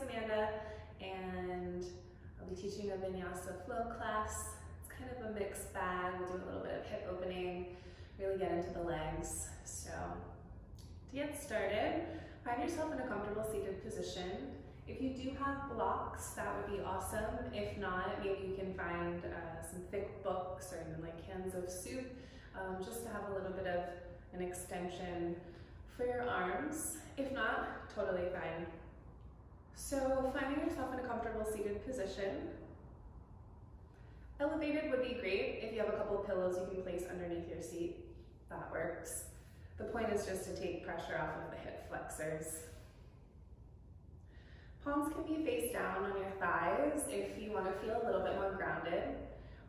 Amanda, and I'll be teaching a Vinyasa flow class. It's kind of a mixed bag. We'll do a little bit of hip opening, really get into the legs. So to get started, find yourself in a comfortable seated position. If you do have blocks, that would be awesome. If not, maybe you can find some thick books or even like cans of soup, just to have a little bit of an extension for your arms. If not, totally fine. So finding yourself in a comfortable seated position. Elevated would be great. If you have a couple pillows you can place underneath your seat, that works. The point is just to take pressure off of the hip flexors. Palms can be face down on your thighs if you want to feel a little bit more grounded,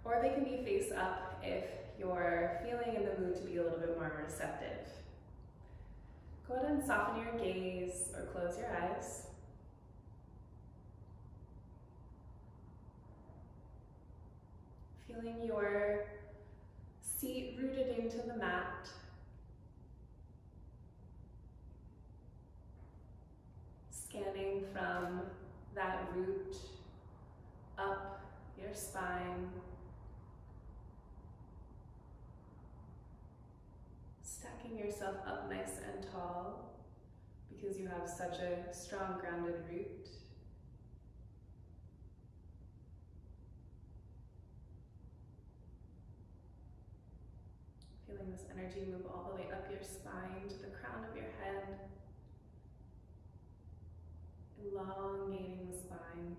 or they can be face up if you're feeling in the mood to be a little bit more receptive. Go ahead and soften your gaze or close your eyes. Feeling your seat rooted into the mat. Scanning from that root up your spine. Stacking yourself up nice and tall because you have such a strong grounded root. Feeling this energy move all the way up your spine to the crown of your head. Elongating the spine.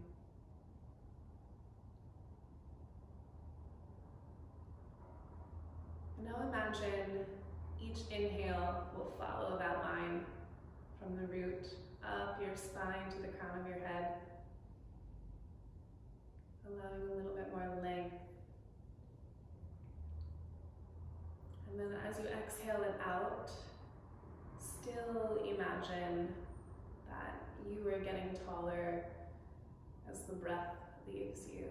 And now imagine each inhale will follow that line from the root up your spine to the crown of your head, allowing a little bit more length. And then as you exhale it out, still imagine that you are getting taller as the breath leaves you.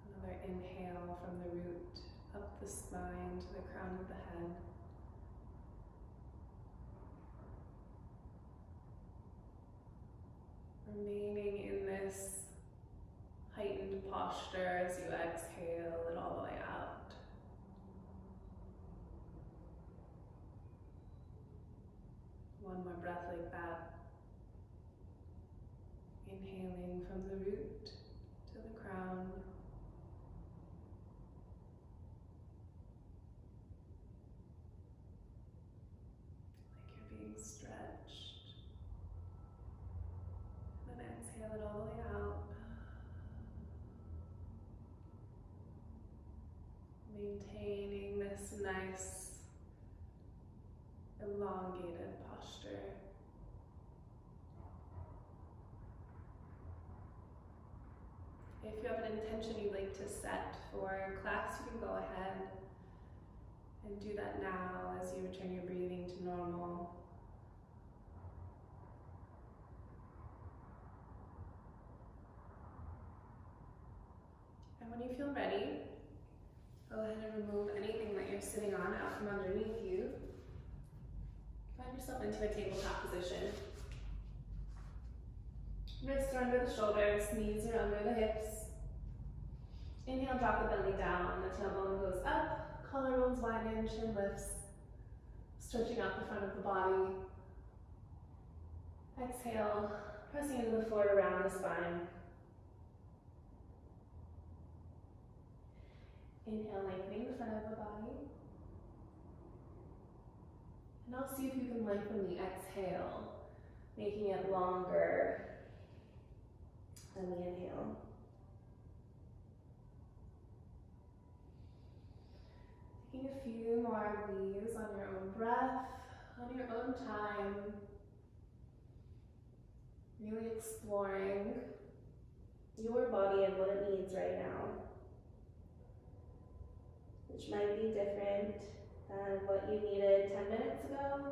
Another inhale from the root up the spine to the crown of the head. Remaining in this heightened posture as you exhale it all the way out. One more breath like that. Inhaling from the root to the crown. Like you're being stretched. And then exhale it all the way out. Maintaining this nice elongated posture. If you have an intention you'd like to set for class, you can go ahead and do that now as you return your breathing to normal. And when you feel ready, go ahead and remove anything that you're sitting on out from underneath you. Find yourself into a tabletop position. Wrists are under the shoulders, knees are under the hips. Inhale, drop the belly down, the tailbone goes up, collarbones widen, chin lifts, stretching out the front of the body. Exhale, pressing into the floor around the spine. Inhale, lengthening the front of the body. And I'll see if you can lengthen the exhale, making it longer than the inhale. Taking a few more of these on your own breath, on your own time. Really exploring your body and what it needs right now, which might be different than what you needed 10 minutes ago.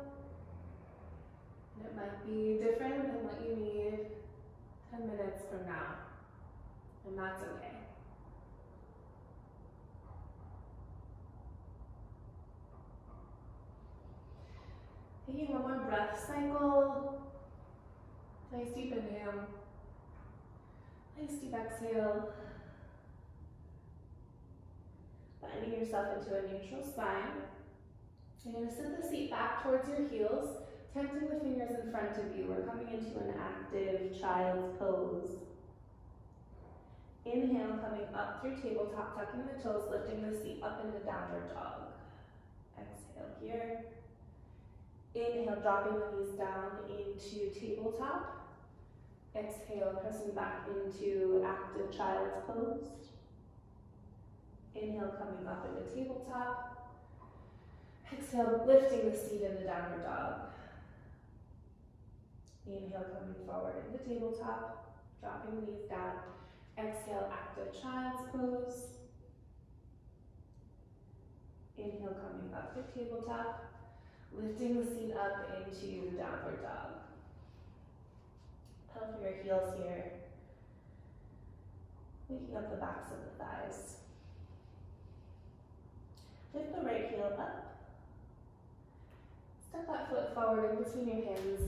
And it might be different than what you need 10 minutes from now. And that's okay. Taking one more breath cycle. Nice deep inhale. Nice deep exhale. Bending yourself into a neutral spine. You're going to sit the seat back towards your heels, tenting the fingers in front of you. We're coming into an active child's pose. Inhale, coming up through tabletop, tucking the toes, lifting the seat up into downward dog. Exhale here. Inhale, dropping the knees down into tabletop. Exhale, pressing back into active child's pose. Inhale, coming up into tabletop. Exhale, lifting the seat into downward dog. Inhale, coming forward into tabletop, dropping the knees down. Exhale, active child's pose. Inhale, coming up to tabletop, lifting the seat up into downward dog. Pedal for your heels here. Waking up the backs of the thighs. Lift the right heel up. Step that foot forward in between your hands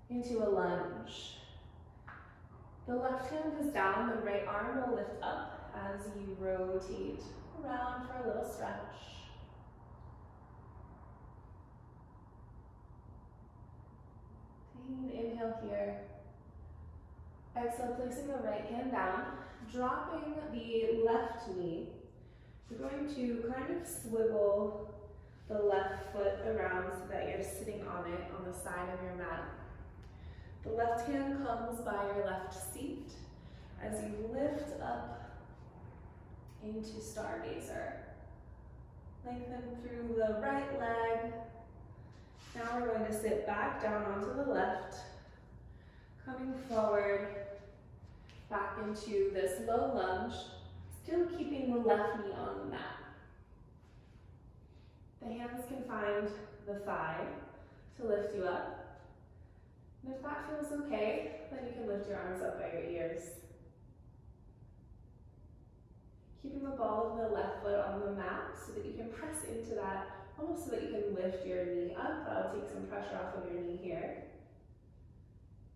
into a lunge. The left hand is down, the right arm will lift up as you rotate around for a little stretch. Taking an inhale here. Exhale, placing the right hand down, dropping the left knee. You're going to kind of swivel the left foot around so that you're sitting on it on the side of your mat. The left hand comes by your left seat as you lift up into Stargazer. Lengthen through the right leg. Now we're going to sit back down onto the left, coming forward, back into this low lunge, still keeping the left knee on the mat. The hands can find the thigh to lift you up. And if that feels okay, then you can lift your arms up by your ears. Keeping the ball of the left foot on the mat so that you can press into that, almost so that you can lift your knee up. That'll take some pressure off of your knee here.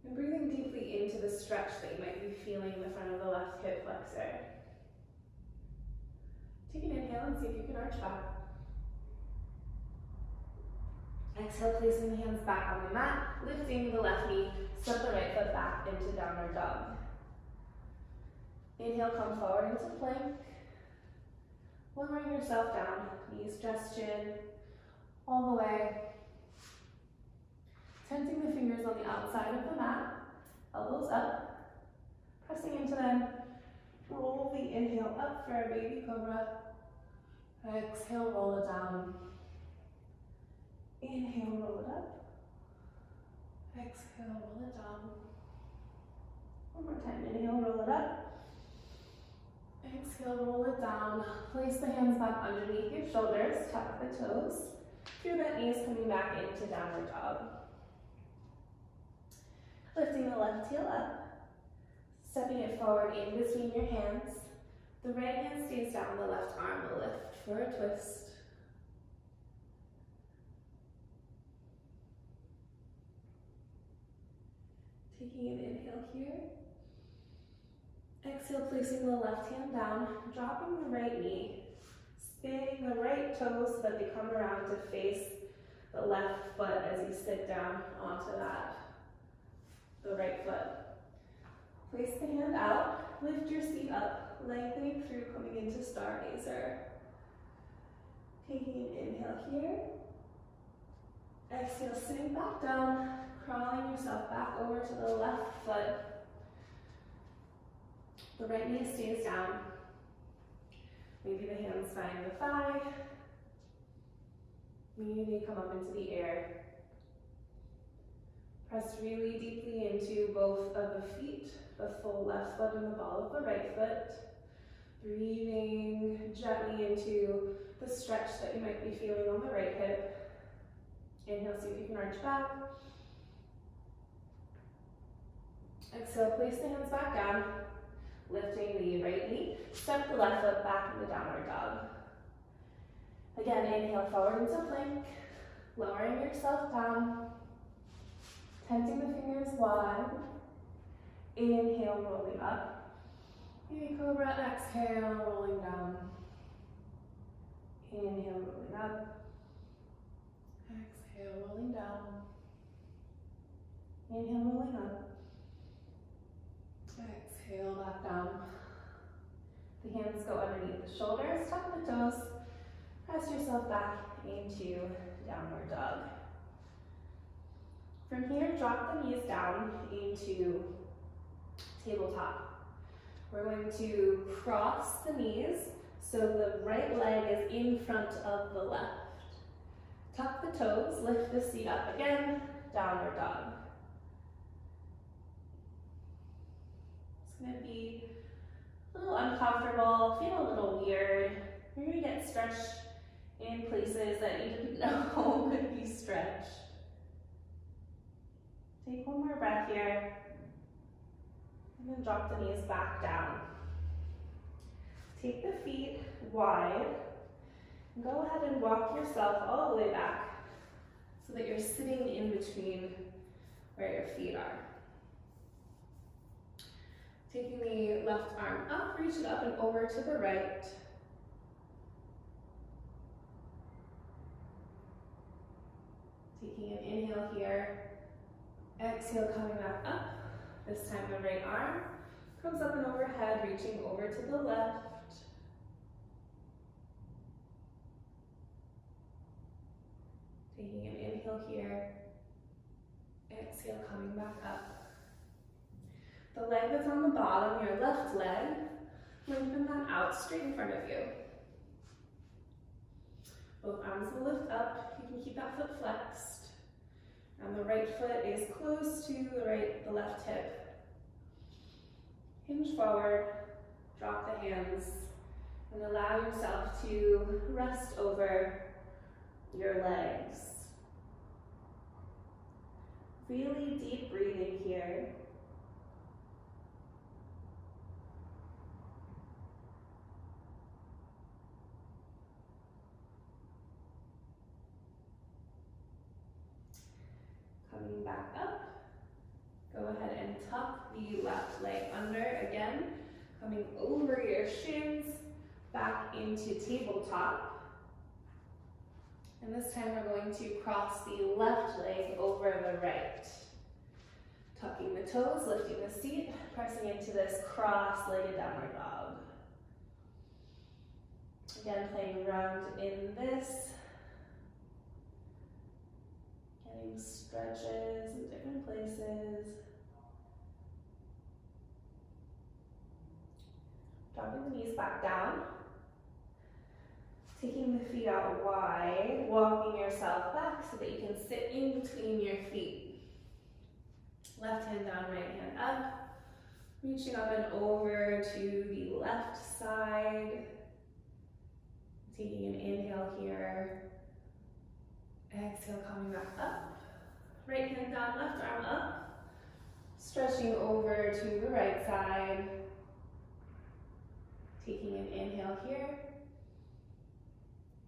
And breathing deeply into the stretch that you might be feeling in the front of the left hip flexor. Take an inhale and see if you can arch back. Exhale, placing the hands back on the mat, lifting the left knee, step the right foot back into downward dog. Inhale, come forward into plank. Lowering yourself down, knees press chin, all the way. Tenting the fingers on the outside of the mat, elbows up, pressing into them. Roll the inhale up for a baby cobra. Exhale, roll it down. Inhale, roll it up. Exhale, roll it down. One more time, inhale, roll it up. Exhale, roll it down. Place the hands back underneath your shoulders, tuck the toes. Through bent knees, coming back into downward dog. Lifting the left heel up, stepping it forward in between your hands. The right hand stays down, the left arm will lift for a twist. Taking an inhale here. Exhale, placing the left hand down, dropping the right knee, spinning the right toes so that they come around to face the left foot as you sit down onto that, the right foot. Place the hand out, lift your seat up, lengthening through, coming into Stargazer. Taking an inhale here. Exhale, sitting back down, crawling yourself back over to the left foot. The right knee stays down. Maybe the hands find the thigh. Maybe they come up into the air. Press really deeply into both of the feet, the full left foot and the ball of the right foot. Breathing gently into the stretch that you might be feeling on the right hip. Inhale, see if you can arch back. Exhale, place the hands back down, lifting the right knee. Step the left foot back into downward dog. Again, inhale forward into plank. Lowering yourself down, tenting the fingers wide. Inhale, rolling up. Baby cobra, exhale, rolling down. Inhale, rolling up. Exhale, rolling down. Inhale, rolling up. Exhale, back down. The hands go underneath the shoulders, tuck the toes. Press yourself back into downward dog. From here, drop the knees down into tabletop. We're going to cross the knees so the right leg is in front of the left. Tuck the toes, lift the seat up again, downward dog. It's going to be a little uncomfortable, feel a little weird. You're going to get stretched in places that you didn't know could be stretched. Take one more breath here. And then drop the knees back down. Take the feet wide. And go ahead and walk yourself all the way back so that you're sitting in between where your feet are. Taking the left arm up, reach it up and over to the right. Taking an inhale here. Exhale, coming back up. This time the right arm comes up and overhead, reaching over to the left. Taking an inhale here. Exhale, coming back up. The leg that's on the bottom, your left leg, lengthen that out straight in front of you. Both arms will lift up. You can keep that foot flexed. And the right foot is close to the left hip. Hinge forward, drop the hands, and allow yourself to rest over your legs. Really deep breathing here. Coming back up. Go ahead and tuck the left leg under again. Coming over your shins, back into tabletop. And this time we're going to cross the left leg over the right. Tucking the toes, lifting the seat, pressing into this cross-legged downward dog. Again, playing around in this. Getting stretches in different places. Dropping the knees back down. Taking the feet out wide, walking yourself back so that you can sit in between your feet. Left hand down, right hand up. Reaching up and over to the left side. Taking an inhale here. Exhale, coming back up. Right hand down, left arm up. Stretching over to the right side. Taking an inhale here.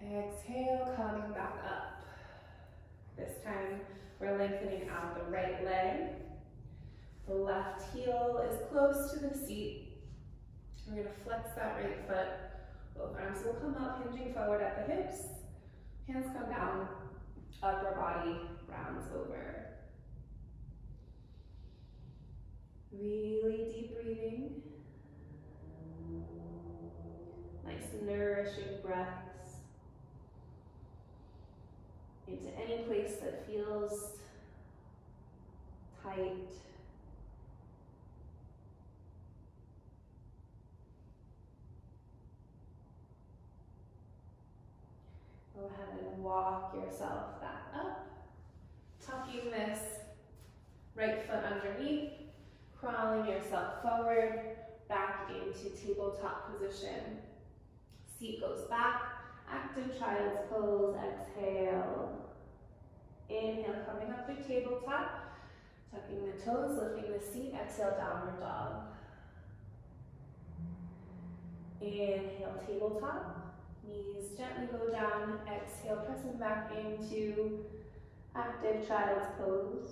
Exhale, coming back up. This time we're lengthening out the right leg. The left heel is close to the seat. We're going to flex that right foot. Both arms will come up, hinging forward at the hips. Hands come down, upper body rounds over. Really deep breathing. Nice nourishing breaths into any place that feels tight. Go ahead and walk yourself back up, tucking this right foot underneath, crawling yourself forward, back into tabletop position. Seat goes back, active child's pose, exhale. Inhale, coming up through tabletop, tucking the toes, lifting the seat, exhale, downward dog. Inhale, tabletop. Knees gently go down. Exhale, pressing back into active child's pose.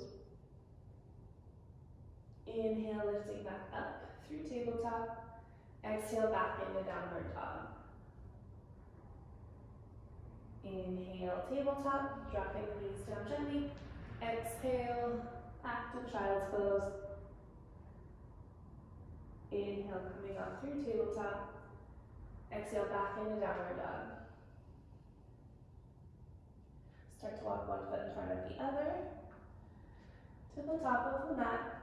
Inhale, lifting back up through tabletop. Exhale, back into downward dog. Inhale, tabletop, dropping the knees down gently. Exhale, active child's pose. Inhale, coming up through tabletop. Exhale, back into downward dog. Start to walk one foot in front of the other to the top of the mat.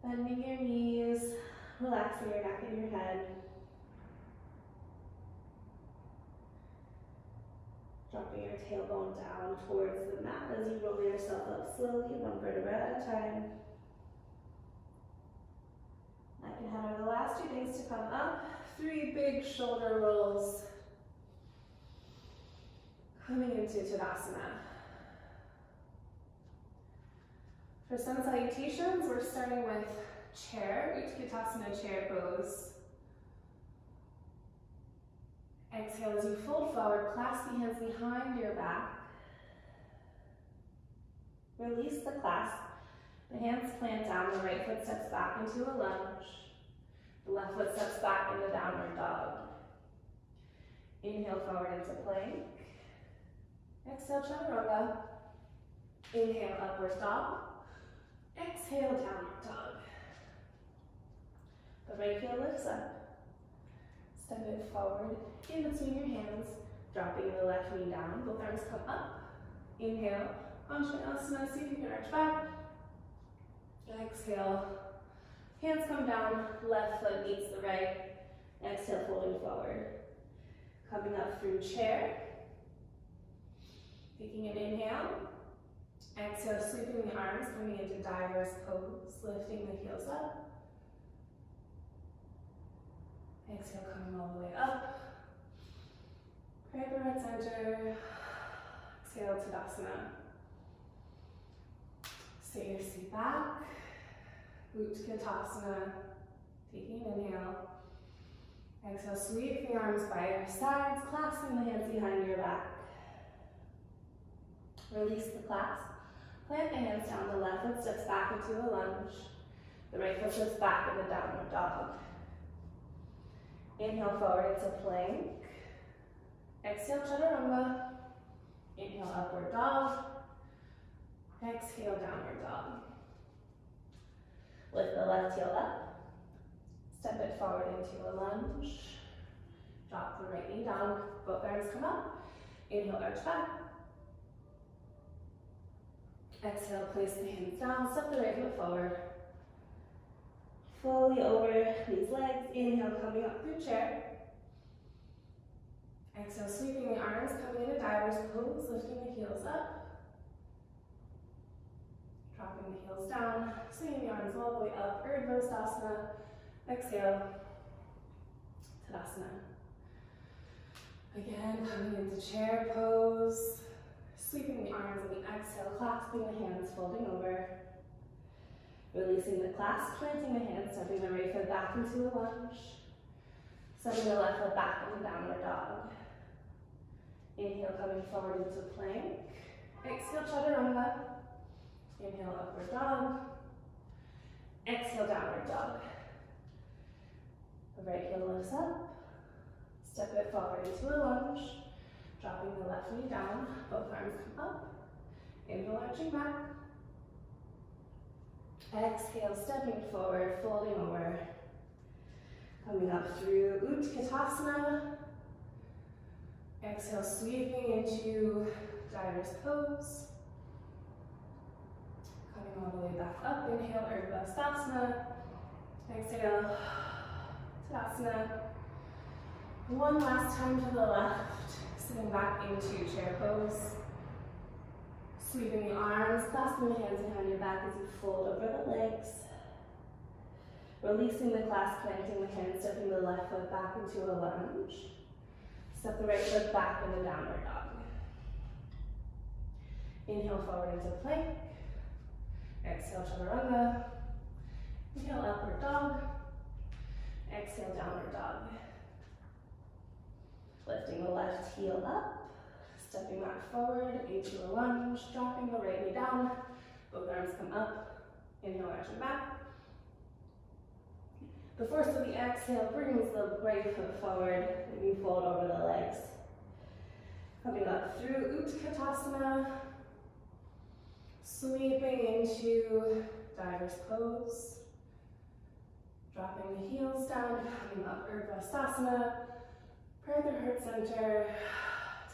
Bending your knees, relaxing your neck and your head. Dropping your tailbone down towards the mat as you roll yourself up slowly, one vertebra at a time. I can have the last two things to come up. 3 big shoulder rolls. Coming into Tadasana. For sun salutations, we're starting with chair, Utkatasana chair pose. Exhale as you fold forward, clasp the hands behind your back. Release the clasp. The hands plant down, the right foot steps back into a lunge. The left foot steps back into downward dog. Inhale forward into plank. Exhale, chaturanga. Inhale, upward dog. Exhale, downward dog. The right heel lifts up. Step it forward in between your hands, dropping the left knee down. Both arms come up. Inhale, Anjanasana, see if you can arch back. Exhale, hands come down, left foot meets the right. Exhale, folding forward. Coming up through chair. Taking an inhale. Exhale, sweeping the arms, coming into diver's pose, lifting the heels up. Exhale, coming all the way up. Right heart center. Exhale, Tadasana. Stay your seat back. Utkatasana. Taking an inhale. Exhale, sweep the arms by your sides, clasping the hands behind your back. Release the clasp. Plant the hands down. The left foot steps back into a lunge. The right foot steps back into downward dog. Inhale forward into plank. Exhale, chaturanga. Inhale, upward dog. Exhale, downward dog. Lift the left heel up. Step it forward into a lunge. Drop the right knee down. Both arms come up. Inhale, arch back. Exhale, place the hands down. Step the right foot forward. Fully over these legs. Inhale, coming up through chair. Exhale, sweeping the arms, coming into diver's pose, lifting the heels up. Dropping the heels down, swinging the arms all the way up. Urdhva-stasana. Exhale, Tadasana. Again, coming into chair pose. Sweeping the arms on the exhale, clasping the hands, folding over. Releasing the clasp, planting the hands, stepping the right foot back into a lunge. Stepping the left foot back into downward dog. Inhale, coming forward into plank. Exhale, chaturanga. Inhale, upward dog. Exhale, downward dog. The right heel lifts up. Step it forward into a lunge. Dropping the left knee down. Both arms come up. Inhale, arching back. Exhale, stepping forward, folding over. Coming up through Utkatasana. Exhale, sweeping into diver's pose. Coming all the way back up. Inhale, Urdhva-stasana. Exhale, Tadasana. One last time to the left. Sitting back into chair pose. Sweeping the arms, clasping the hands behind your back as you fold over the legs. Releasing the clasp, planting the hands, stepping the left foot back into a lunge. Step the right foot back into downward dog. Inhale forward into plank. Exhale, chaturanga. Inhale, upward dog. Exhale, downward dog. Lifting the left heel up, stepping back forward into a lunge, dropping the right knee down, both arms come up, inhale, arch and back. The force of the exhale brings the right foot forward, and you fold over the legs. Coming up through Utkatasana, sweeping into Diver's Pose, dropping the heels down, coming up Dhanvasana, prayer the heart center,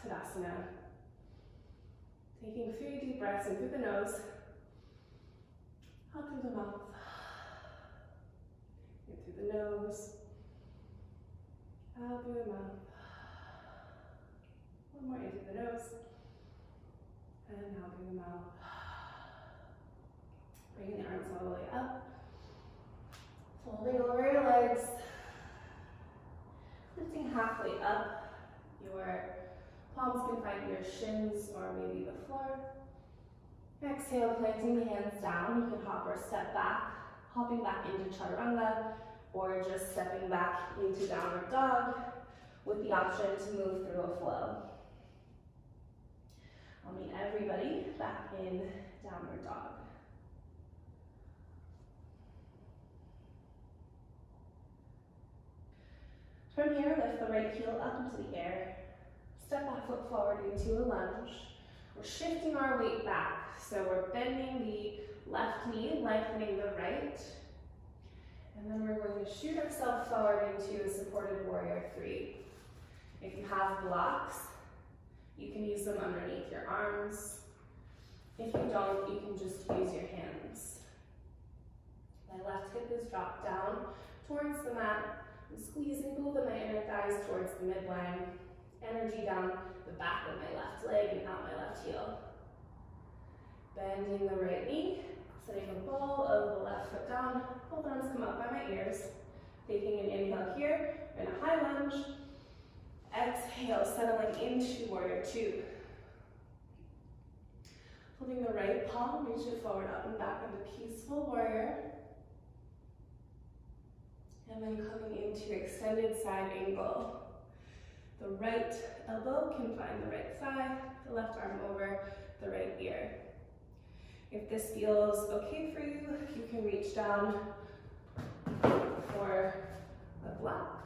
Tadasana. Taking 3 deep breaths in through the nose, out through the mouth, in through the nose, out through the mouth. One more in through the nose, and out through the mouth. Bringing the arms all the way up, folding over your legs, lifting halfway up. Your palms can find your shins or maybe the floor. Exhale, planting the hands down. You can hop or step back, hopping back into chaturanga, or just stepping back into downward dog with the option to move through a flow. I'll meet everybody back in downward dog. From here, lift the right heel up into the air. Step that foot forward into a lunge. We're shifting our weight back. So we're bending the left knee, lengthening the right. And then we're going to shoot ourselves forward into a supported warrior 3. If you have blocks, you can use them underneath your arms. If you don't, you can just use your hands. My left hip is dropped down towards the mat. I'm squeezing both of my inner thighs towards the midline. Energy down the back of my left leg and out my left heel. Bending the right knee, setting the ball of the left foot down. Both arms come up by my ears. Taking an inhale here in a high lunge. Exhale, settling into warrior 2. Holding the right palm, reach it forward, up and back into peaceful warrior. And then coming into extended side angle. The right elbow can find the right thigh, the left arm over the right ear. If this feels okay for you, you can reach down for a block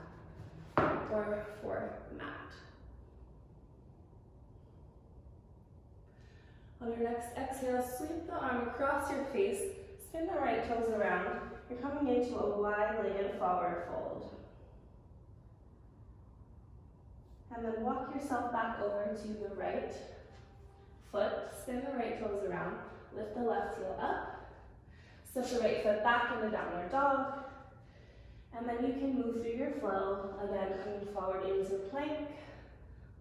or for the mat. On your next exhale, sweep the arm across your face, spin the right toes around. You're coming into a wide-legged forward fold. And then walk yourself back over to the right foot, spin the right toes around, lift the left heel up, step the right foot back into downward dog, and then you can move through your flow, again coming forward into plank,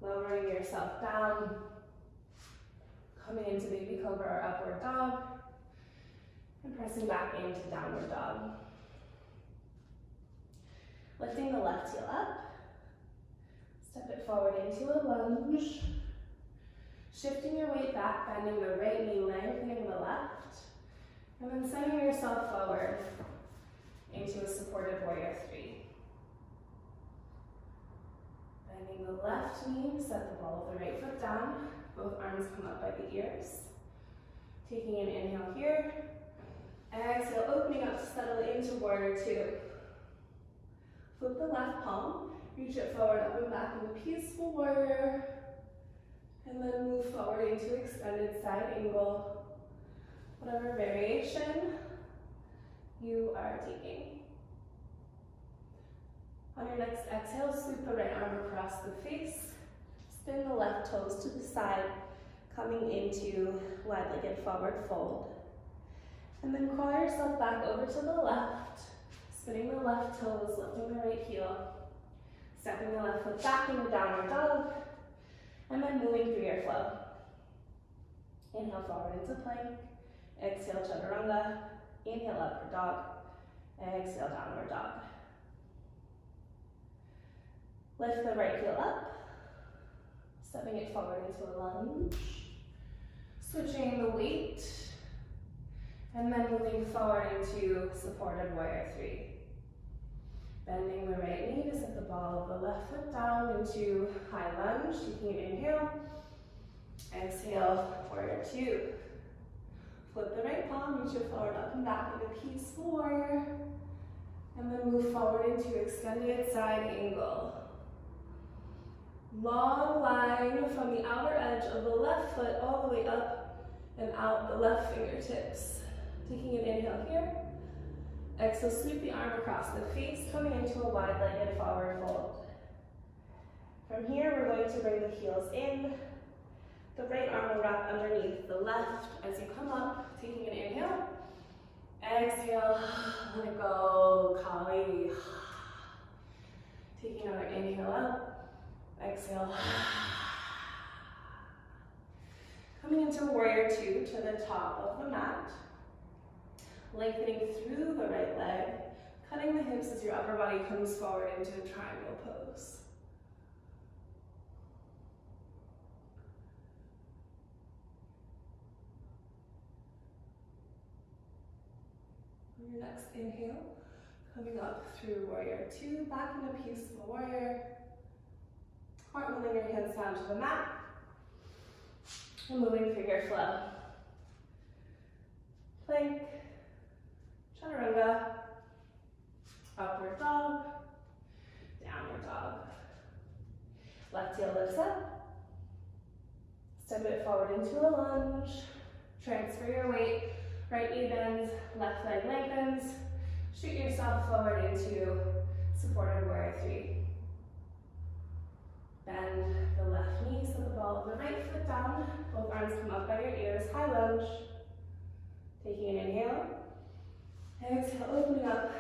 lowering yourself down, coming into baby cobra or upward dog, and pressing back into downward dog. Lifting the left heel up, step it forward into a lunge, shifting your weight back, bending the right knee, lengthening the left, and then sending yourself forward into a supported warrior 3. Bending the left knee, set the ball of the right foot down, both arms come up by the ears. Taking an inhale here, exhale, opening up to settle into warrior 2. Flip the left palm, reach it forward, up and back into peaceful warrior, and then move forward into extended side angle. Whatever variation you are taking. On your next exhale, sweep the right arm across the face, spin the left toes to the side, coming into wide-legged forward fold. And then crawl yourself back over to the left, spinning the left toes, lifting the right heel, stepping the left foot back into downward dog, and then moving through your flow. Inhale forward into plank, exhale chaturanga, inhale upward dog, exhale downward dog. Lift the right heel up, stepping it forward into a lunge, switching the weight, and then moving forward into supported warrior 3. Bending the right knee to set the ball ball of the left foot down into high lunge. Taking an inhale. Exhale, warrior two. Flip the right palm, reach it forward, up and back into peaceful warrior. And then move forward into extended side angle. Long line from the outer edge of the left foot all the way up and out the left fingertips. Taking an inhale here. Exhale, sweep the arm across the face, coming into a wide-legged forward fold. From here, we're going to bring the heels in. The right arm will wrap underneath the left as you come up, taking an inhale. Exhale, let it go, Kali. Taking another inhale up. Exhale. Coming into warrior two to the top of the mat. Lengthening through the right leg, cutting the hips as your upper body comes forward into a triangle pose. On your next inhale, coming up through warrior two, back into peaceful warrior. Heart moving your hands down to the mat. And moving through your flow. Plank. Chaturanga, upward dog, downward dog. Left heel lifts up. Step it forward into a lunge. Transfer your weight. Right knee bends, left leg lengthens. Shoot yourself forward into supported warrior three. Bend the left knee, set the ball of the right foot down. Both arms come up by your ears, high lunge. Taking an inhale. Exhale, opening up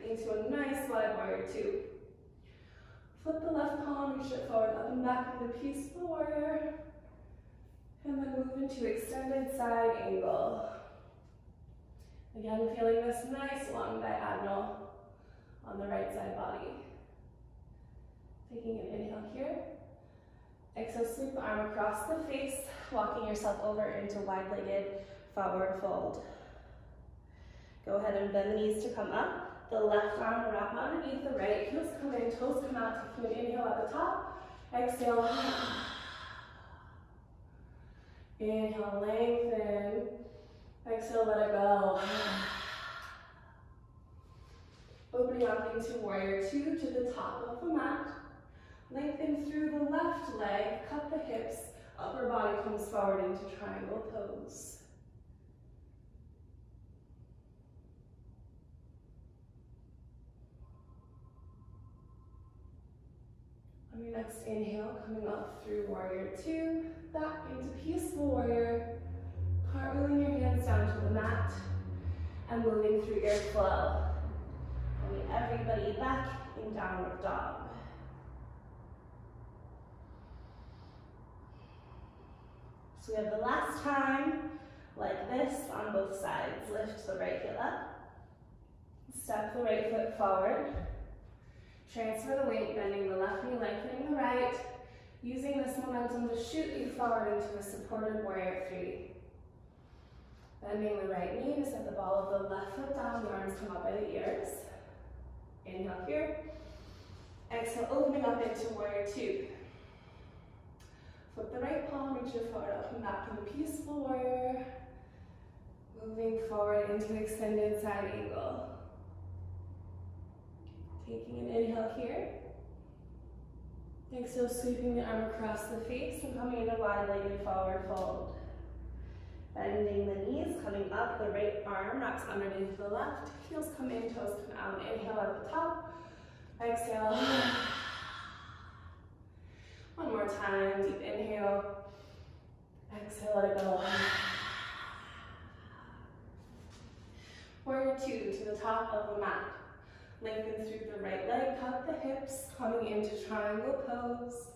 into a nice wide warrior two. Flip the left palm, reach it forward, up and back into peaceful warrior. And then move into extended side angle. Again, feeling this nice long diagonal on the right side body. Taking an inhale here. Exhale, sweep the arm across the face, walking yourself over into wide-legged forward fold. Go ahead and bend the knees to come up. The left arm will wrap underneath the right. Heels come in, toes come out. Taking an inhale at the top. Exhale. Inhale, lengthen. Exhale, let it go. Opening up into warrior two to the top of the mat. Lengthen through the left leg, cut the hips. Upper body comes forward into triangle pose. On your next inhale, coming up through warrior two, back into peaceful warrior, cartwheeling your hands down to the mat, and moving through your flow. Bring everybody back in downward dog. So we have the last time, like this, on both sides. Lift the right heel up, step the right foot forward, transfer the weight, bending the left knee, lengthening the right, using this momentum to shoot you forward into a supported warrior three. Bending the right knee to set the ball of the left foot down, the arms come up by the ears. Inhale here. Exhale, opening up into warrior two. Flip the right palm, reach it forward, up and back into peaceful warrior. Moving forward into extended side angle. Taking an inhale here. Exhale, sweeping the arm across the face and coming into wide-legged forward fold. Bending the knees, coming up, the right arm wraps underneath the left. Heels come in, toes come out. Inhale at the top. Exhale. One more time, deep inhale. Exhale, let it go. Warrior two to the top of the mat. Lengthen through the right leg, cut the hips, coming into triangle pose.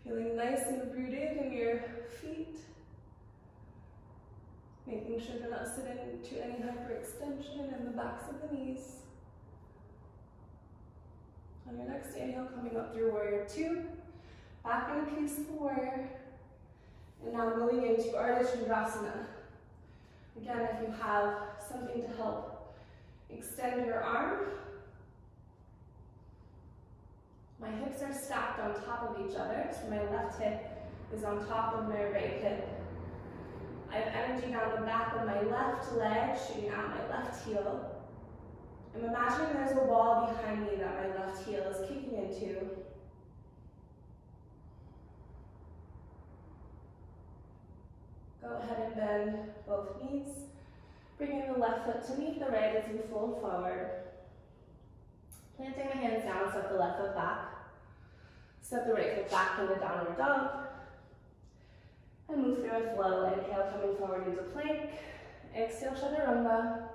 Feeling nice and rooted in your feet. Making sure to not sit into any hyperextension in the backs of the knees. On your next inhale, coming up through warrior two, back into peaceful warrior, and now moving into Dhanvasana. Again, if you have something to help extend your arm, My hips are stacked on top of each other, so my left hip is on top of my right hip. I have energy down the back of my left leg, shooting out my left heel. I'm imagining there's a wall behind me that my left heel is kicking into. Go ahead and bend both knees, bringing the left foot to meet the right as you fold forward. Planting the hands down, step the left foot back. Step the right foot back into downward dog. And move through a flow. Inhale, coming forward into plank. Exhale, chaturanga.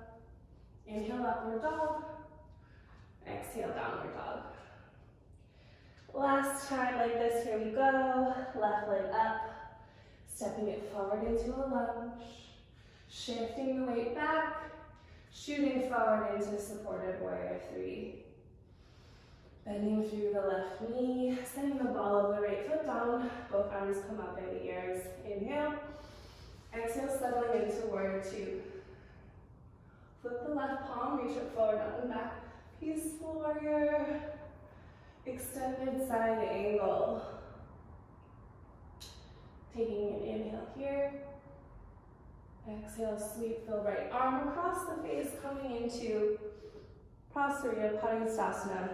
Inhale, upward dog. Exhale, downward dog. Last time like this, here we go. Left leg up. Stepping it forward into a lunge. Shifting the weight back. Shooting forward into supported warrior 3. Bending through the left knee, setting the ball of the right foot down, both arms come up by the ears. Inhale, exhale, settling into warrior 2. Flip the left palm, reach it forward, up and back. Peaceful warrior, extended side angle. Taking an inhale here. Exhale, sweep the right arm across the face, coming into Prasarita Padangusthasana.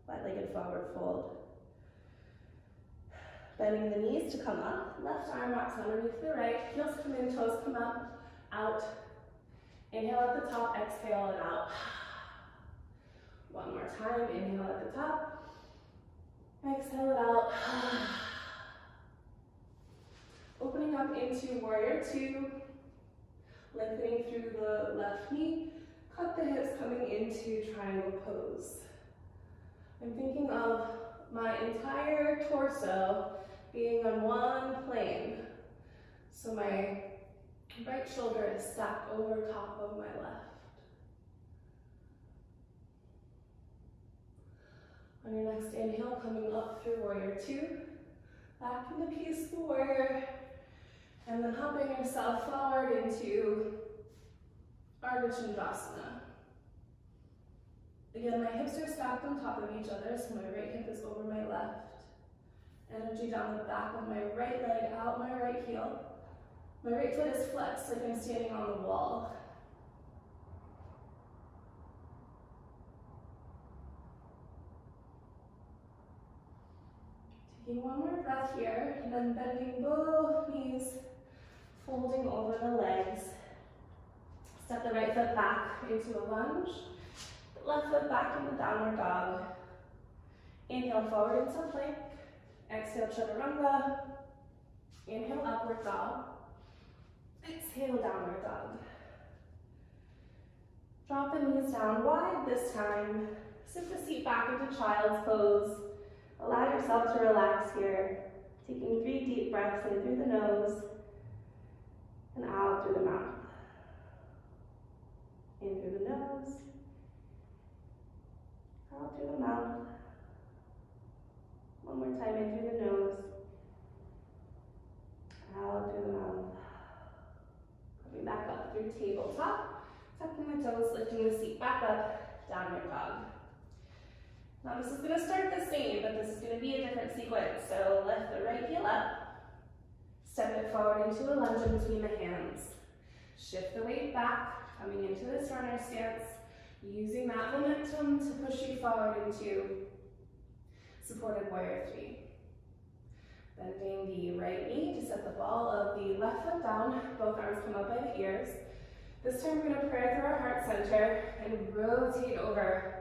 Flat-legged forward fold. Bending the knees to come up. Left arm wraps underneath the right. Heels come in, toes come up, out. Inhale at the top, exhale and out. One more time, inhale at the top. Exhale it out. Opening up into warrior 2. Lengthening through the left knee. Cut the hips, coming into triangle pose. I'm thinking of my entire torso being on one plane. So my right shoulder is stacked over top of my left. On your next inhale, coming up through warrior 2, back into peaceful warrior, and then humping yourself forward into Ardha Chandrasana. Again, my hips are stacked on top of each other, so my right hip is over my left. Energy down the back of my right leg, out my right heel. My right foot is flexed like I'm standing on the wall. Taking one more breath here, and then bending both knees, folding over the legs. Step the right foot back into a lunge. Left foot back into downward dog. Inhale forward into plank. Exhale chaturanga. Inhale upward dog. Exhale downward dog. Drop the knees down wide this time. Sit the seat back into child's pose. Allow yourself to relax here. Taking 3 deep breaths in through the nose and out through the mouth. In through the nose. Out through the mouth. One more time, in through the nose. Out through the mouth. Coming back up through tabletop. Tucking the toes, lifting the seat back up. Downward dog. Now this is going to start the same, but this is going to be a different sequence. So lift the right heel up. Step it forward into a lunge in between the hands. Shift the weight back, coming into this runner stance. Using that momentum to push you forward into supported warrior 3. Bending the right knee to set the ball of the left foot down. Both arms come up by the ears. This time we're going to pray through our heart center and rotate over.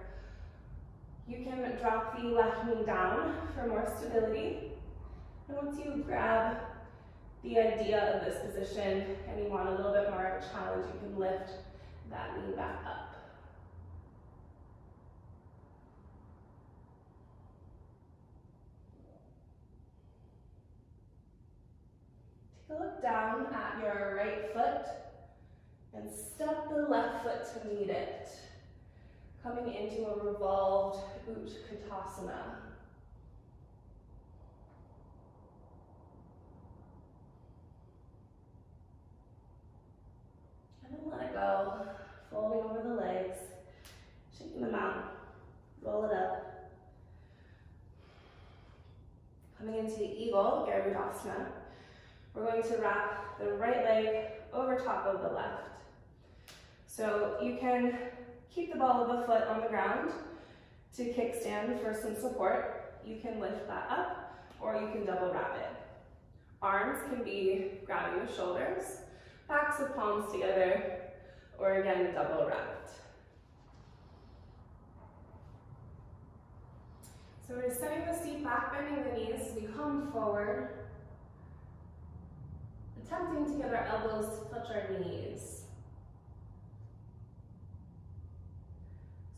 You can drop the left knee down for more stability. And once you grab the idea of this position and you want a little bit more of a challenge, you can lift that knee back up. Take a look down at your right foot and step the left foot to meet it. Coming into a revolved Utkatasana. And then let it go, folding over the legs, shaking them out, roll it up. into Eagle, Garadasana. We're going to wrap the right leg over top of the left. So you can keep the ball of the foot on the ground to kickstand for some support. You can lift that up, or you can double wrap it. Arms can be grabbing the shoulders, backs of palms together, or again, double wrapped. So we're setting the seat back, bending the knees as we come forward, attempting to get our elbows to touch our knees.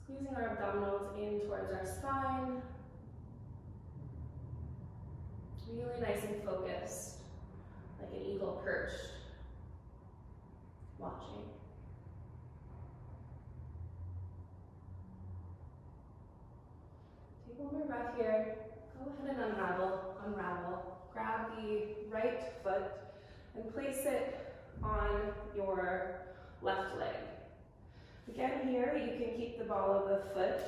Squeezing our abdominals in towards our spine. Really nice and focused, like an eagle perched, watching. Take one more breath here. Go ahead and unravel. Grab the right foot and place it on your left leg. Again, here you can keep the ball of the foot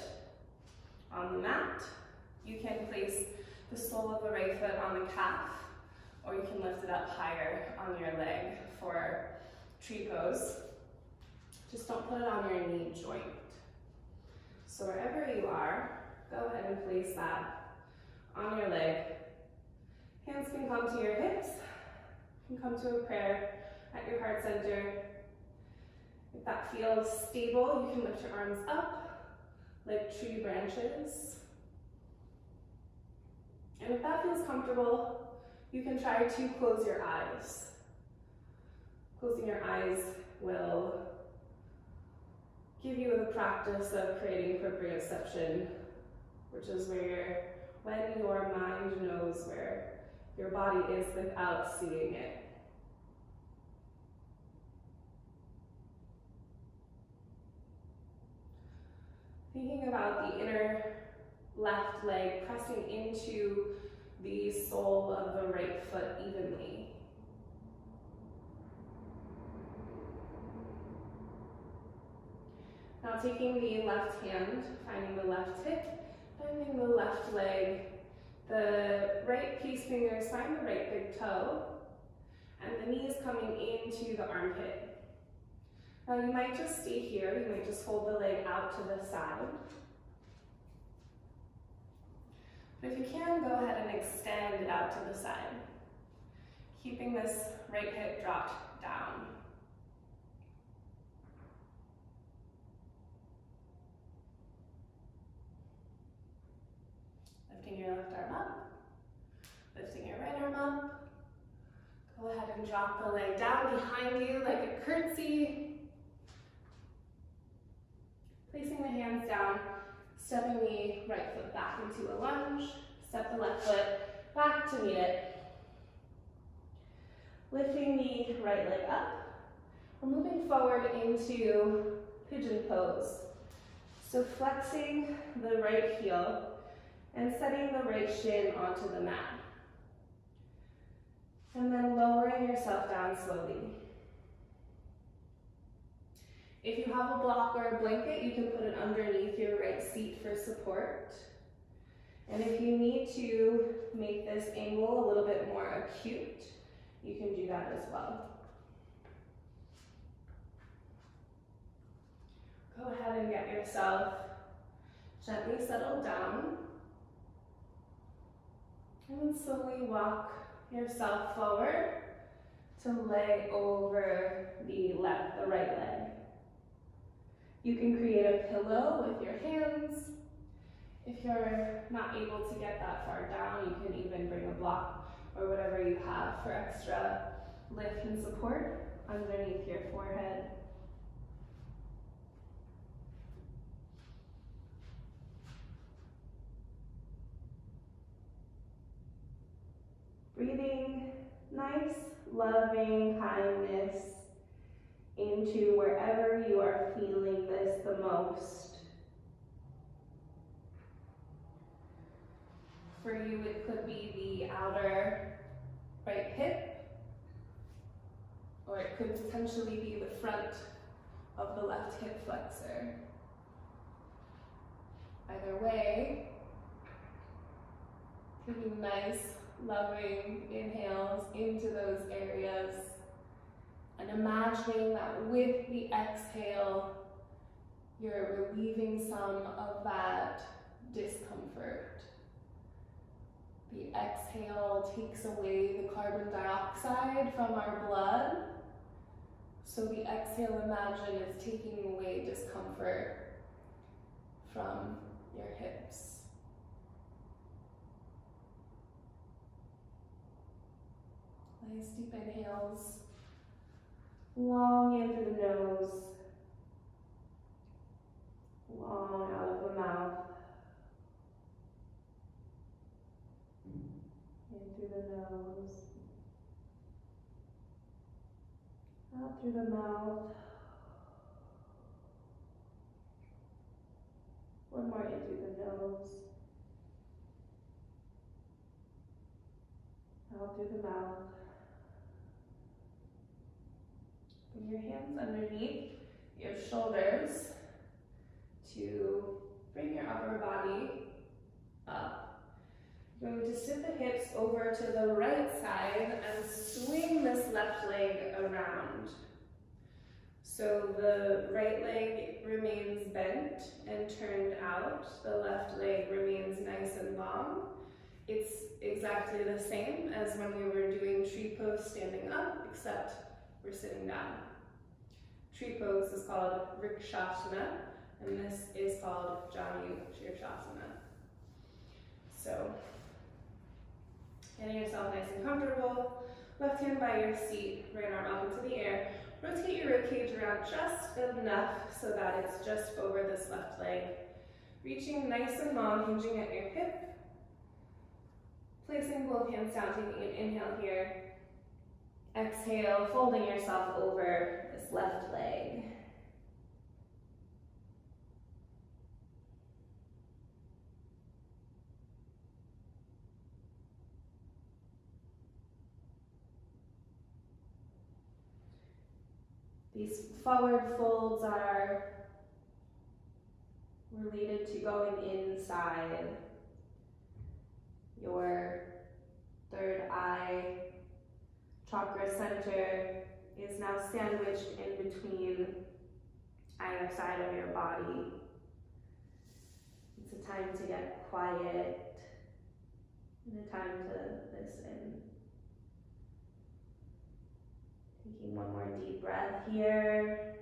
on the mat. You can place the sole of the right foot on the calf, or you can lift it up higher on your leg for tree pose. Just don't put it on your knee joint. So wherever you are, go ahead and place that on your leg. Hands can come to your hips, can come to a prayer at your heart center. If that feels stable, you can lift your arms up like tree branches. And if that feels comfortable, you can try to close your eyes. Closing your eyes will give you the practice of creating proprioception, which is when your mind knows where your body is without seeing it. Thinking about the inner left leg pressing into the sole of the right foot evenly. Now taking the left hand, finding the left hip, bending the left leg, the right peace fingers find the right big toe, and the knees coming into the armpit. Now you might just stay here, you might just hold the leg out to the side. But if you can, go ahead and extend it out to the side, keeping this right hip dropped down. Lifting your left arm up, lifting your right arm up. Go ahead and drop the leg down behind you like a curtsy. Placing the hands down, stepping the right foot back into a lunge, step the left foot back to meet it. Lifting the right leg up. We're moving forward into Pigeon Pose. So flexing the right heel and setting the right shin onto the mat. And then lowering yourself down slowly. If you have a block or a blanket, you can put it underneath your right seat for support. And if you need to make this angle a little bit more acute, you can do that as well. Go ahead and get yourself gently settled down. And then slowly walk yourself forward to lay over the right leg. You can create a pillow with your hands. If you're not able to get that far down, you can even bring a block or whatever you have for extra lift and support underneath your forehead. Breathing nice, loving kindness into wherever you are feeling this the most. For you, it could be the outer right hip, or it could potentially be the front of the left hip flexor. Either way, taking a nice, loving inhales into those areas. And imagining that with the exhale, you're relieving some of that discomfort. The exhale takes away the carbon dioxide from our blood. So the exhale, imagine, is taking away discomfort from your hips. Nice deep inhales. Long in through the nose. Long out of the mouth. In through the nose. Out through the mouth. One more in through the nose. Out through the mouth. Bring your hands underneath your shoulders to bring your upper body up. You're going to sit the hips over to the right side and swing this left leg around. So the right leg remains bent and turned out. The left leg remains nice and long. It's exactly the same as when we were doing tree pose standing up, except we're sitting down. Tree pose is called Shirshasana, and this is called Shirshasana. So, getting yourself nice and comfortable. Left hand by your seat, right arm up into the air. Rotate your ribcage around just enough so that it's just over this left leg. Reaching nice and long, hinging at your hip. Placing both hands down, taking an inhale here. Exhale, folding yourself over this left leg. These forward folds are related to going inside. Your third eye chakra center is now sandwiched in between either side of your body. It's a time to get quiet and a time to listen. Taking one more deep breath here.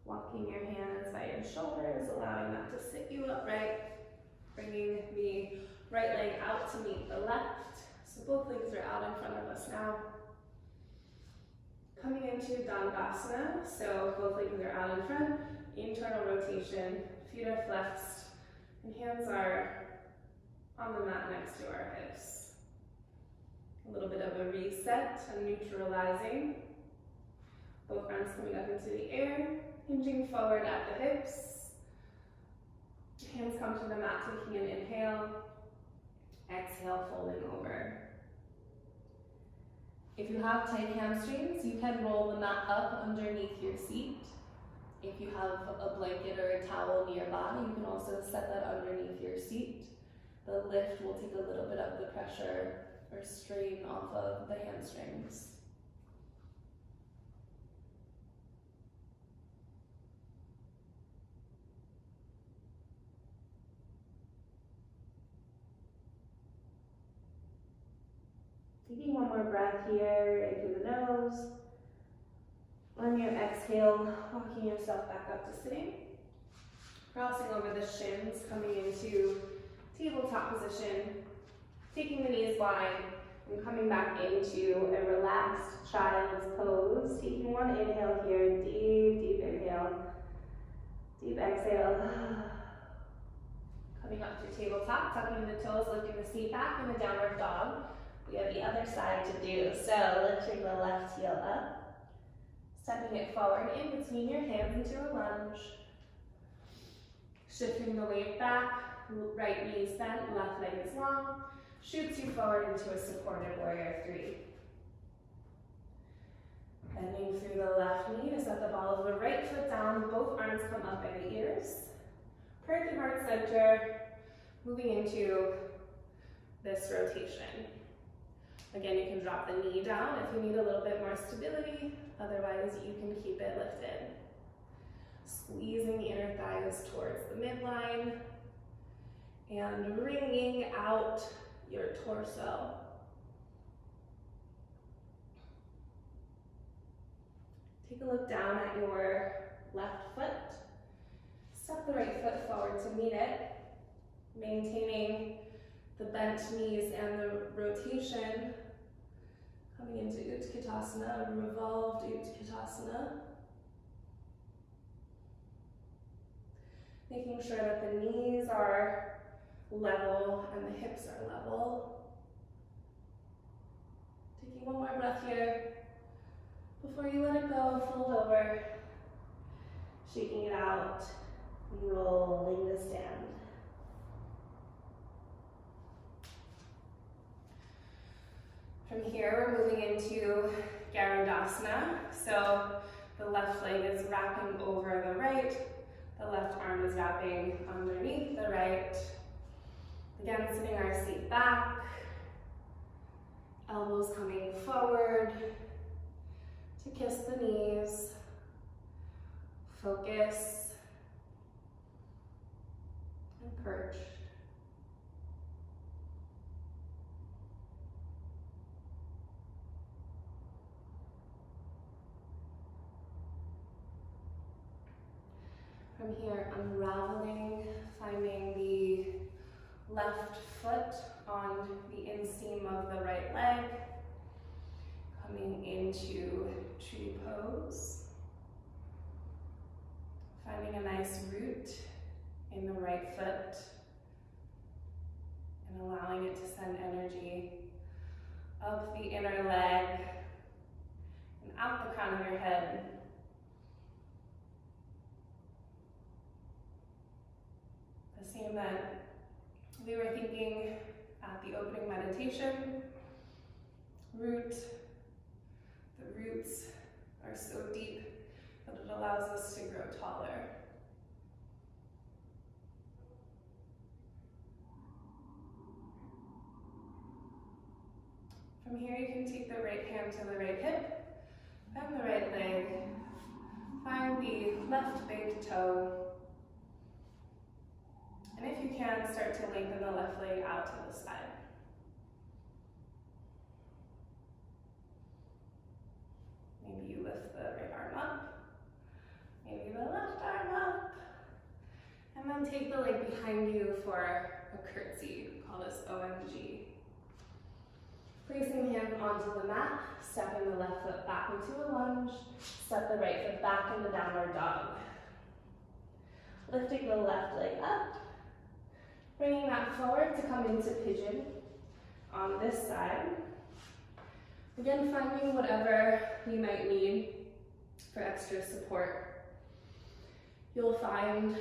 Walking your hands by your shoulders, allowing that to sit you upright. Bringing the right leg out to meet the left. So both legs are out in front of us now. Coming into Dhanvasana, so both legs are out in front. Internal rotation, feet are flexed, and hands are on the mat next to our hips. A little bit of a reset and neutralizing. Both arms coming up into the air, hinging forward at the hips. Hands come to the mat, taking an inhale. Exhale, folding over. If you have tight hamstrings, you can roll the mat up underneath your seat. If you have a blanket or a towel nearby, you can also set that underneath your seat. The lift will take a little bit of the pressure or strain off of the hamstrings. Taking one more breath here, in through the nose. On your exhale, walking yourself back up to sitting. Crossing over the shins, coming into tabletop position. Taking the knees wide and coming back into a relaxed child's pose. Taking one inhale here, deep, deep inhale. Deep exhale. Coming up to tabletop, tucking the toes, lifting the seat back in a downward dog. We have the other side to do, so lifting the left heel up, stepping it forward in between your hands into a lunge, shifting the weight back, right knee is bent, left leg is long, shoots you forward into a supported warrior three. Bending through the left knee to set the ball of the right foot down, both arms come up by the ears, perfect heart center, moving into this rotation. Again, you can drop the knee down if you need a little bit more stability. Otherwise, you can keep it lifted. Squeezing the inner thighs towards the midline and wringing out your torso. Take a look down at your left foot. Step the right foot forward to meet it, maintaining the bent knees and the rotation. Coming into Utkatasana, revolved Utkatasana. Making sure that the knees are level and the hips are level. Taking one more breath here. Before you let it go, fold over. Shaking it out, rolling to stand. From here, we're moving into Garadasana. So the left leg is wrapping over the right. The left arm is wrapping underneath the right. Again, sitting our seat back. Elbows coming forward to kiss the knees. Focus and perch. From here, unraveling, finding the left foot on the inseam of the right leg, coming into tree pose. Finding a nice root in the right foot and allowing it to send energy up the inner leg and out the crown of your head. The same that we were thinking at the opening meditation. Root. The roots are so deep that it allows us to grow taller. From here, you can take the right hand to the right hip, bend the right leg, find the left big toe, and if you can, start to lengthen the left leg out to the side. Maybe you lift the right arm up, maybe the left arm up, and then take the leg behind you for a curtsy. We call this OMG. Placing the hand onto the mat, stepping the left foot back into a lunge, step the right foot back into downward dog. Lifting the left leg up, bringing that forward to come into pigeon on this side. Again, finding whatever you might need for extra support. You'll find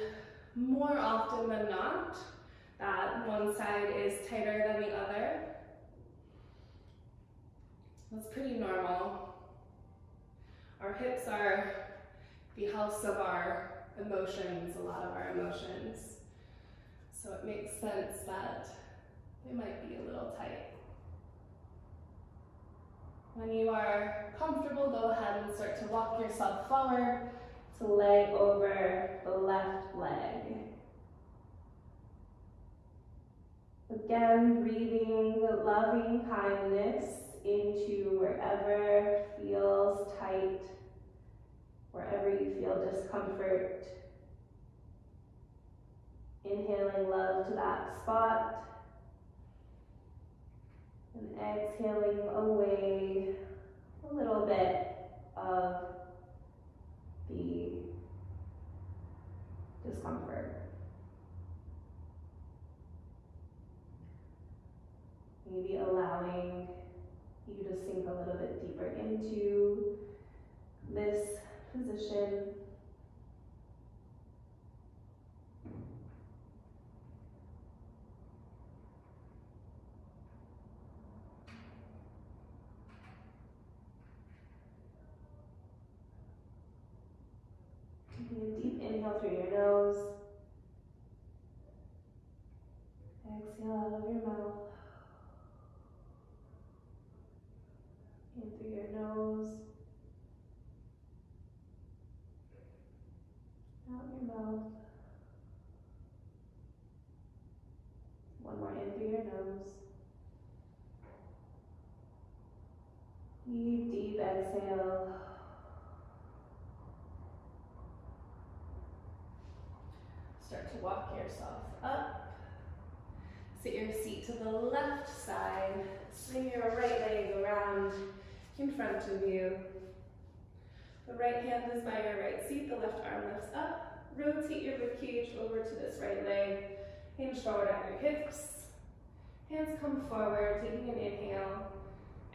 more often than not that one side is tighter than the other. That's pretty normal. Our hips are the house of our emotions, a lot of our emotions. So it makes sense that they might be a little tight. When you are comfortable, go ahead and start to walk yourself forward to leg over the left leg. Again, breathing loving kindness into wherever feels tight, wherever you feel discomfort. Inhaling love to that spot. And exhaling away a little bit of the discomfort. Maybe allowing you to sink a little bit deeper into this position. Taking a deep inhale through your nose. Exhale out of your mouth. Start to walk yourself up. Sit your seat to the left side. Swing your right leg around in front of you. The right hand is by your right seat, the left arm lifts up. Rotate your ribcage over to this right leg. Hinge forward at your hips. Hands come forward, taking an inhale.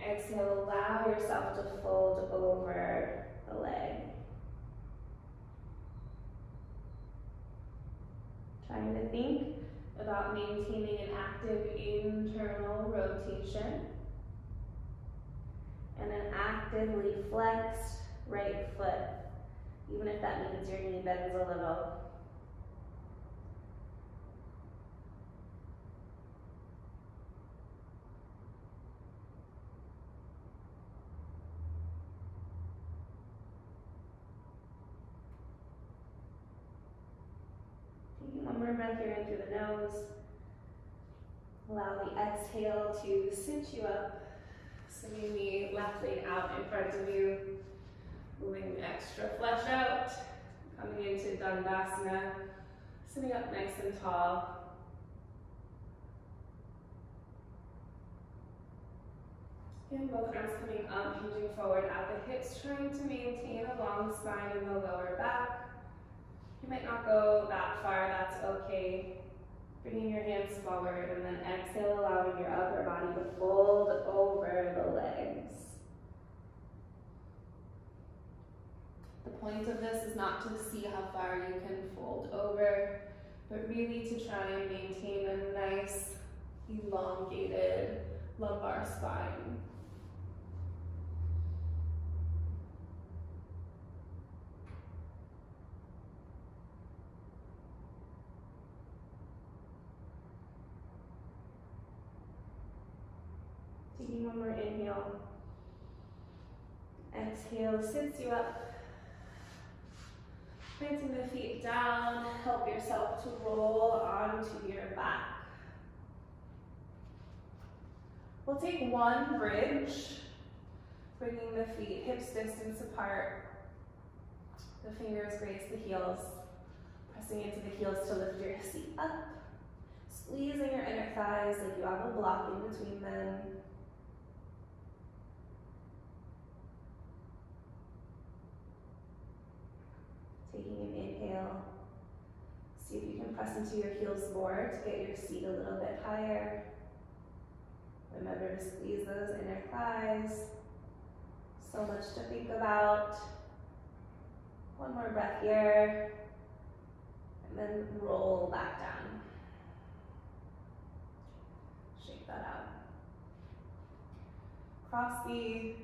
Exhale, allow yourself to fold over the leg. Trying to think about maintaining an active internal rotation and an actively flexed right foot, even if that means your knee bends a little. Taking one more breath here in through the nose. Allow the exhale to cinch you up. Swinging the left leg out in front of you. Moving the extra flesh out. Coming into Dhanvasana. Sitting up nice and tall. And both arms coming up, hinging forward at the hips, trying to maintain a long spine in the lower back. You might not go that far, that's okay. Bringing your hands forward and then exhale, allowing your upper body to fold over the legs. The point of this is not to see how far you can fold over, but really to try and maintain a nice, elongated lumbar spine. Taking one more inhale. Exhale, sits you up. Planting the feet down, help yourself to roll onto your back. We'll take one bridge, bringing the feet hips distance apart. The fingers grace the heels, pressing into the heels to lift your seat up. Squeezing your inner thighs like you have a block in between them. Taking an inhale. See if you can press into your heels more to get your seat a little bit higher. Remember to squeeze those inner thighs. So much to think about. One more breath here. And then roll back down. Shake that out. Cross the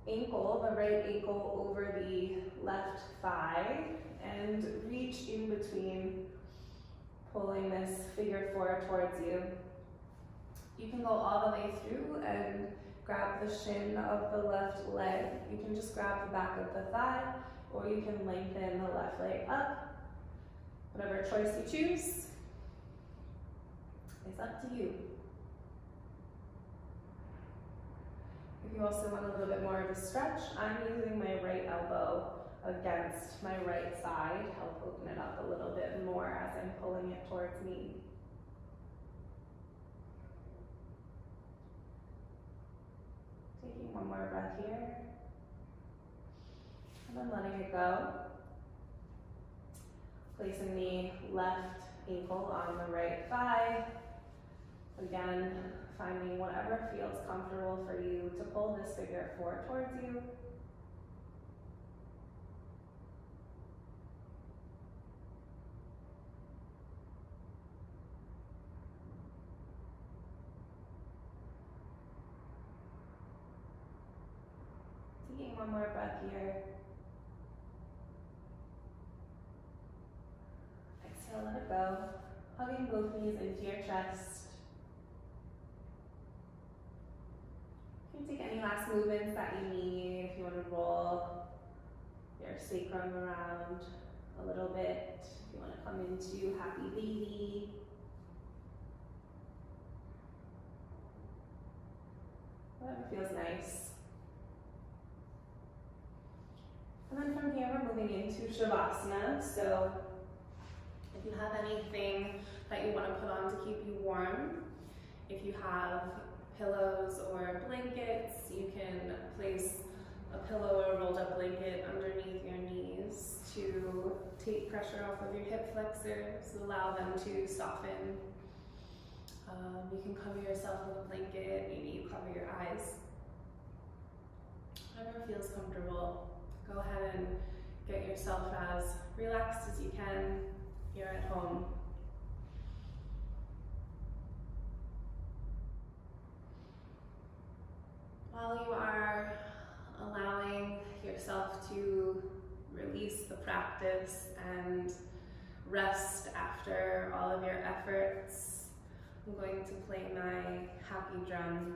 ankle, the right ankle over the left thigh, and reach in between, pulling this figure four towards you. You can go all the way through and grab the shin of the left leg. You can just grab the back of the thigh, or you can lengthen the left leg up. Whatever choice you choose is up to you. If you also want a little bit more of a stretch, I'm using my right elbow against my right side, help open it up a little bit more as I'm pulling it towards me. Taking one more breath here, and then letting it go. Placing the left ankle on the right thigh. Again, finding whatever feels comfortable for you to pull this figure four towards you. Taking one more breath here. Exhale, let it go. Hugging both knees into your chest. You can take any last movements that you need. If you want to roll your sacrum around a little bit. If you want to come into happy baby. Whatever feels nice. And then from here, we're moving into Shavasana. So if you you have anything that you want to put on to keep you warm, if you have pillows or blankets, you can place a pillow or rolled up blanket underneath your knees to take pressure off of your hip flexors, allow them to soften. You can cover yourself with a blanket, maybe you cover your eyes. Whatever feels comfortable. Go ahead and get yourself as relaxed as you can here at home. While you are allowing yourself to release the practice and rest after all of your efforts, I'm going to play my happy drum.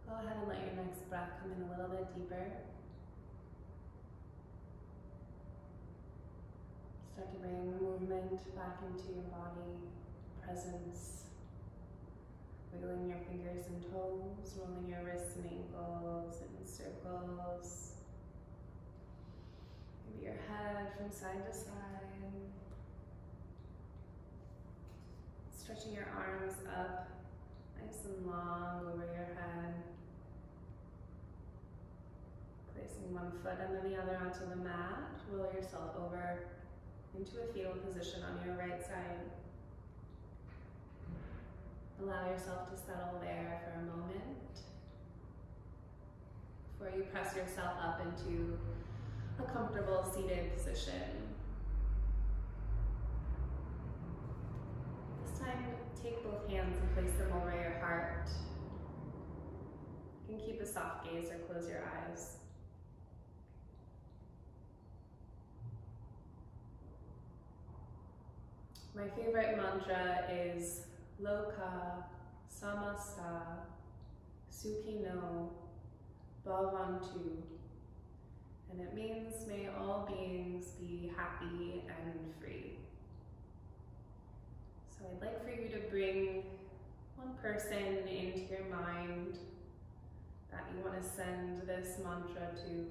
Go ahead and let your next breath come in a little bit deeper. Start to bring movement back into your body, presence. Wiggling your fingers and toes, rolling your wrists and ankles in circles. Maybe your head from side to side. Stretching your arms up, nice and long over your head. Placing one foot and then the other onto the mat. Roll yourself over into a fetal position on your right side. Allow yourself to settle there for a moment before you press yourself up into a comfortable seated position. This time, take both hands and place them over your heart. You can keep a soft gaze or close your eyes. My favorite mantra is Loka Samasta Sukhino Bhavantu, and it means may all beings be happy and free. So I'd like for you to bring one person into your mind that you want to send this mantra to,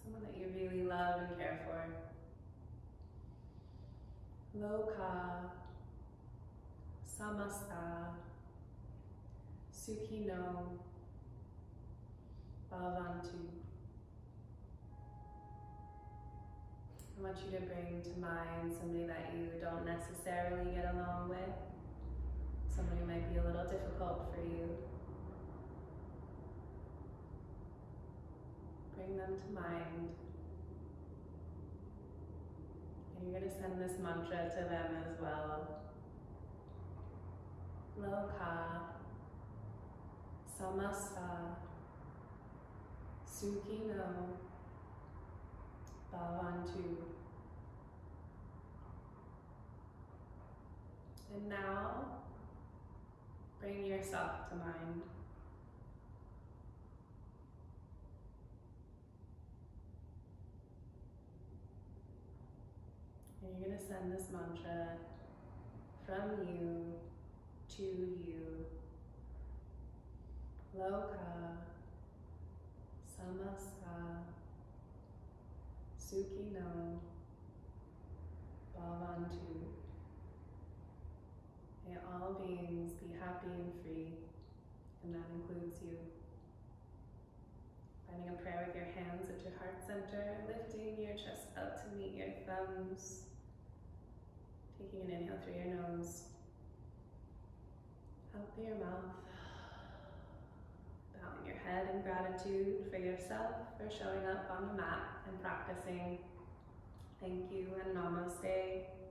someone that you really love and care for. Loka Samasta Sukhino Bhavantu. I want you to bring to mind somebody that you don't necessarily get along with, somebody who might be a little difficult for you. Bring them to mind. And you're going to send this mantra to them as well. Loka, Samasta, Sukhino, Bhavantu. And now, bring yourself to mind. And you're going to send this mantra from you to you. Loka, Samasta, Sukhino, Bhavantu. May all beings be happy and free, and that includes you. Finding a prayer with your hands at your heart center, lifting your chest up to meet your thumbs. Taking an inhale through your nose, out through your mouth. Bowing your head in gratitude for yourself for showing up on the mat and practicing. Thank you and namaste.